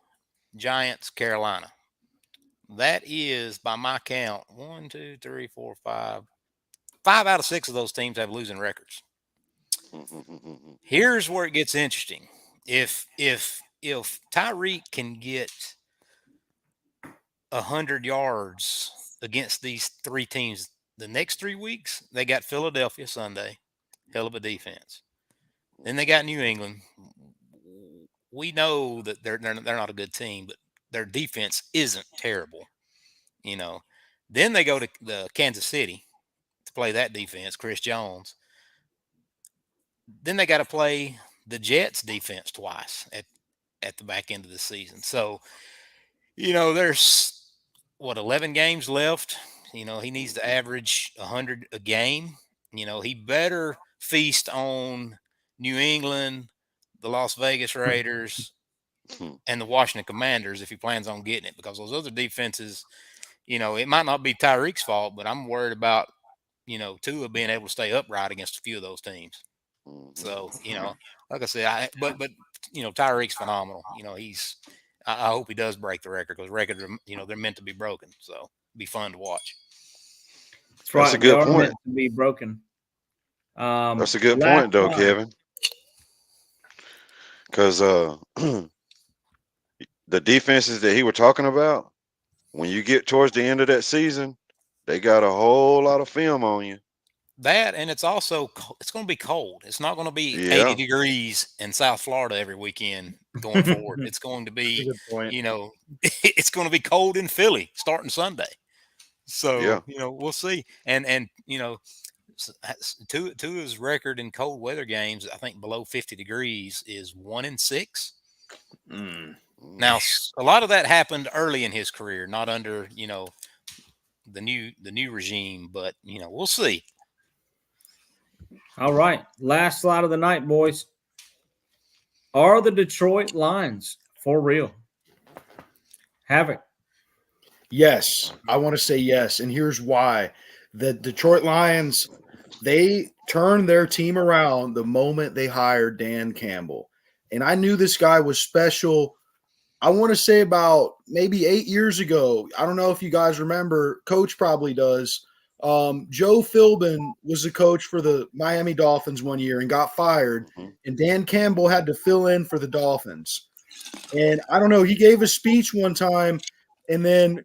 Giants, Carolina. That is, by my count, 1, 2, 3, 4, 5. 5 out of 6 of those teams have losing records. Here's where it gets interesting. If Tyreek can get 100 yards against these 3 teams the next 3 weeks, they got Philadelphia Sunday, hell of a defense. Then they got New England. We know that they're not a good team, but their defense isn't terrible, Then they go to the Kansas City to play that defense, Chris Jones. Then they got to play the Jets defense twice at the back end of the season. So, there's 11 games left. He needs to average 100 a game. He better feast on New England, the Las Vegas Raiders, and the Washington Commanders if he plans on getting it, because those other defenses, it might not be Tyreek's fault, but I'm worried about, Tua being able to stay upright against a few of those teams. So, like I said, but Tyreek's phenomenal. I hope he does break the record, because records are, they're meant to be broken. So it'll be fun to watch. That's right. That's a good They are point. meant to be broken. That's a good point, though, Kevin. Because the defenses that he was talking about, when you get towards the end of that season, they got a whole lot of film on you. That, and it's going to be cold. It's not going to be 80 degrees in South Florida every weekend going forward. It's going to be, it's going to be cold in Philly starting Sunday. So, we'll see. And Tua's record in cold weather games, I think below 50 degrees, is 1-6. Now, a lot of that happened early in his career, not under, the new regime, but we'll see. All right, last slide of the night, boys. Are the Detroit Lions for real? Havoc. Yes, I want to say yes, and here's why. The Detroit Lions, they turned their team around the moment they hired Dan Campbell. And I knew this guy was special. I want to say about maybe 8 years ago. I don't know if you guys remember. Coach probably does. Joe Philbin was the coach for the Miami Dolphins one year and got fired. And Dan Campbell had to fill in for the Dolphins. And I don't know, he gave a speech one time, and then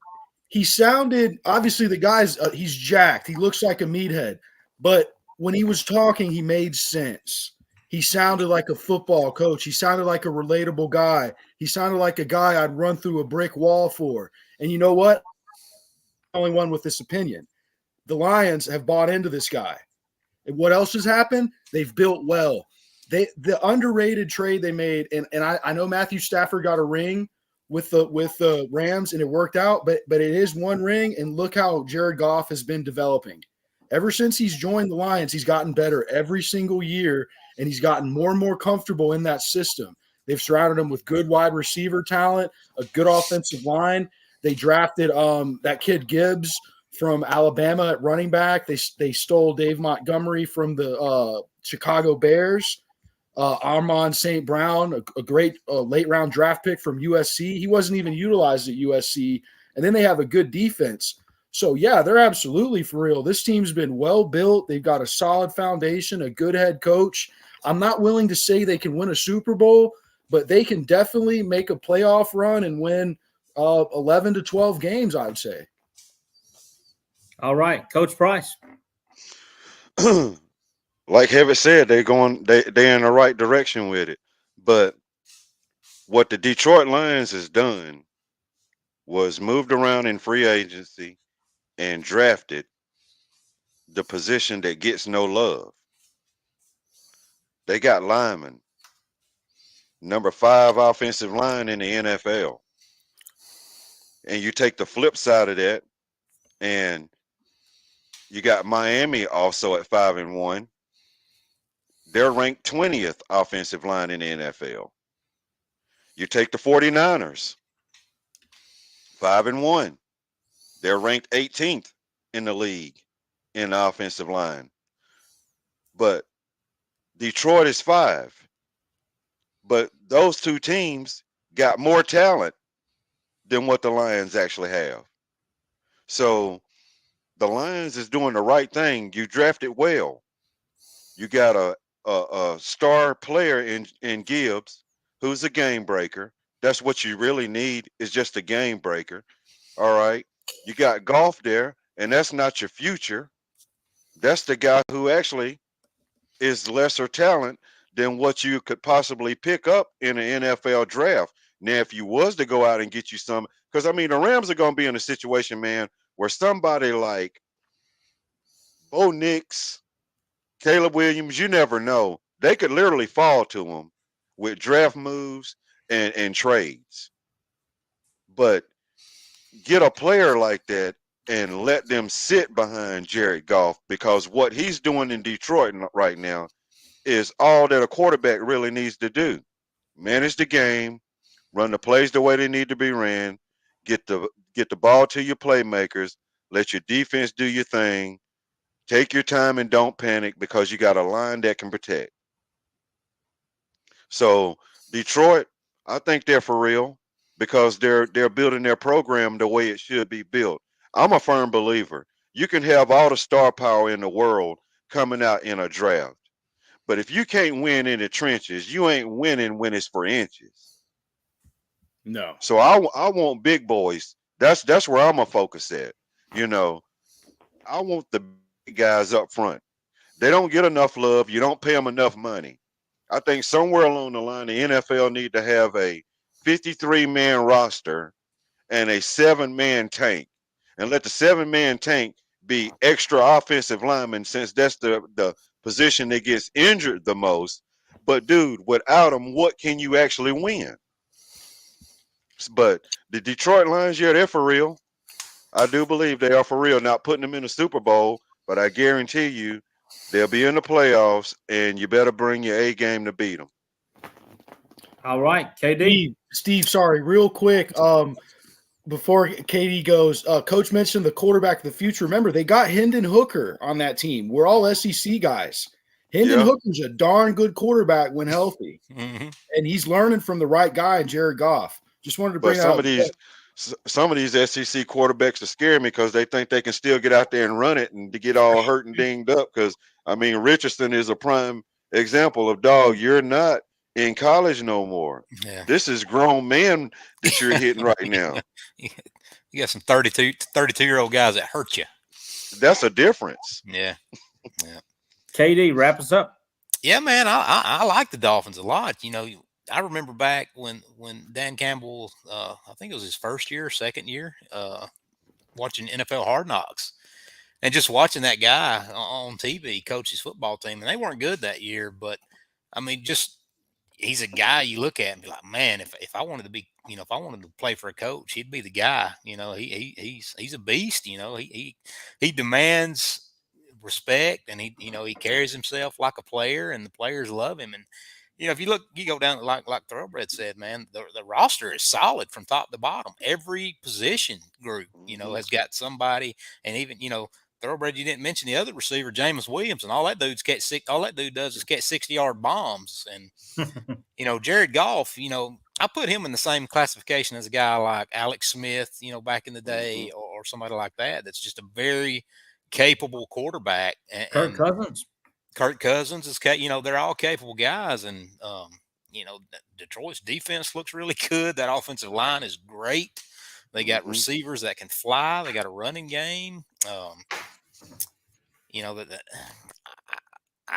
he sounded, obviously the guy's, he's jacked. He looks like a meathead. But when he was talking, he made sense. He sounded like a football coach. He sounded like a relatable guy. He sounded like a guy I'd run through a brick wall for. And you know what? I'm the only one with this opinion. The Lions have bought into this guy. And what else has happened? They've built well. the underrated trade they made, and I know Matthew Stafford got a ring with the Rams and it worked out, but it is one ring, and look how Jared Goff has been developing. Ever since he's joined the Lions, he's gotten better every single year, and he's gotten more and more comfortable in that system. They've surrounded him with good wide receiver talent, a good offensive line. They drafted that kid Gibbs from Alabama at running back. They stole Dave Montgomery from the Chicago Bears. Armon St. Brown, a great late round draft pick from USC. He wasn't even utilized at USC. And then they have a good defense. So, yeah, they're absolutely for real. This team's been well built. They've got a solid foundation, a good head coach. I'm not willing to say they can win a Super Bowl, but they can definitely make a playoff run and win 11 to 12 games, I would say. All right, Coach Price. Like Hewitt said, they're in the right direction with it. But what the Detroit Lions has done was moved around in free agency and drafted the position that gets no love. They got linemen, number 5 offensive line in the NFL. And you take the flip side of that, and you got Miami also at 5-1. They're ranked 20th offensive line in the NFL. You take the 49ers, 5-1. They're ranked 18th in the league in the offensive line. But Detroit is 5. But those two teams got more talent than what the Lions actually have. So the Lions is doing the right thing. You drafted well. You got a star player in Gibbs, who's a game breaker. That's what you really need, is just a game breaker. All right. You got Goff there, and that's not your future. That's the guy who actually is lesser talent than what you could possibly pick up in an NFL draft. Now, if you was to go out and get you some, because I mean, the Rams are going to be in a situation, man, where somebody like Bo Nix, Caleb Williams, you never know. They could literally fall to them with draft moves and trades. But get a player like that and let them sit behind Jared Goff, because what he's doing in Detroit right now is all that a quarterback really needs to do. Manage the game, run the plays the way they need to be ran, get the ball to your playmakers, let your defense do your thing, take your time and don't panic, because you got a line that can protect. So Detroit, I think they're for real, because they're building their program the way it should be built. I'm a firm believer. You can have all the star power in the world coming out in a draft, but if you can't win in the trenches, you ain't winning when it's for inches. No. So I want big boys. That's where I'm gonna focus at. You know, I want the big guys up front. They don't get enough love. You don't pay them enough money. I think somewhere along the line, the NFL need to have a 53-man roster and a 7-man tank, and let the 7-man tank be extra offensive linemen, since that's the position that gets injured the most. But dude, without them, what can you actually win? But the Detroit Lions, yeah, they're for real. I do believe they are for real. Not putting them in the Super Bowl, but I guarantee you they'll be in the playoffs, and you better bring your A game to beat them. All right, KD. Steve, sorry, real quick. Before KD goes, Coach mentioned the quarterback of the future. Remember, they got Hendon Hooker on that team. We're all SEC guys. Hendon Hooker's a darn good quarterback when healthy, and he's learning from the right guy, Jared Goff. Just wanted to bring some of these SEC quarterbacks are scaring me, because they think they can still get out there and run it and to get all hurt and dinged up. Because I mean, Richardson is a prime example of, dog, you're not in college no more. Yeah. This is grown man that you're hitting right now. You got some 32-year-old guys that hurt you. That's a difference. Yeah. KD, wrap us up. Yeah, man, I like the Dolphins a lot. You know, I remember back when Dan Campbell, I think it was his first year, second year, watching NFL Hard Knocks, and just watching that guy on TV coach his football team. And they weren't good that year, but I mean, just he's a guy you look at and be like, man, if I wanted to be, if I wanted to play for a coach, he'd be the guy. He's a beast. He demands respect, and he carries himself like a player, and the players love him. And if you go down like Thoroughbred said, man, the roster is solid from top to bottom. Every position group, has got somebody, and even Thoroughbred, you didn't mention the other receiver, Jameis Williams, and all that dude does is catch 60-yard bombs. And Jared Goff, I put him in the same classification as a guy like Alex Smith, back in the day, or somebody like that. That's just a very capable quarterback. Kirk Cousins. Kirk Cousins is, they're all capable guys, and Detroit's defense looks really good. That offensive line is great. They got receivers that can fly. They got a running game. I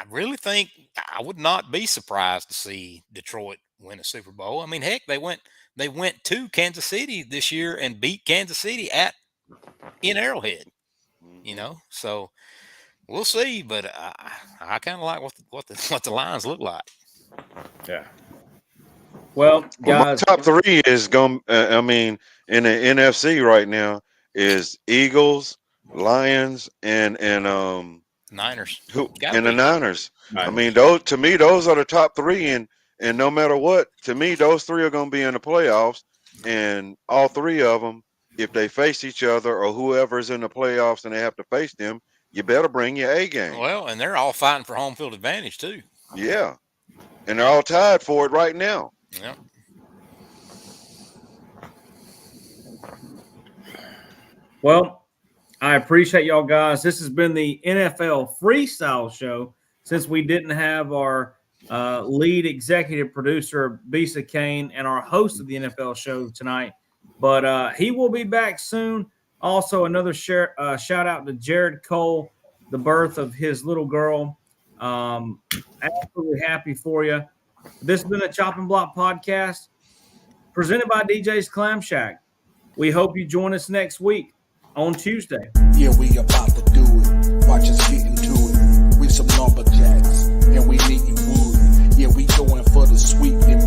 really think I would not be surprised to see Detroit win a Super Bowl. I mean, heck, they went to Kansas City this year and beat Kansas City in Arrowhead. So we'll see. But I kind of like what the lines look like. Yeah. Well, my guys, top three is going. In the NFC right now is Eagles, Lions, and Niners. And the Niners. Niners. I mean, those are the top three, and no matter what, to me, those three are going to be in the playoffs, and all three of them, if they face each other or whoever's in the playoffs and they have to face them, you better bring your A game. Well, and they're all fighting for home field advantage too. Yeah, and they're all tied for it right now. Yeah. well, I appreciate y'all guys. This has been the NFL Freestyle Show. Since we didn't have our lead executive producer, Bisa Kane, and our host of the NFL show tonight, but he will be back soon. Also, another shout out to Jared Cole, the birth of his little girl. Absolutely happy for you. This has been a Chop and Block podcast presented by DJ's Clam Shack. We hope you join us next week on Tuesday. Yeah, we about to do it. Watch us get into it. We some lumberjacks, and we needing wood. Yeah, we going for the sweep, and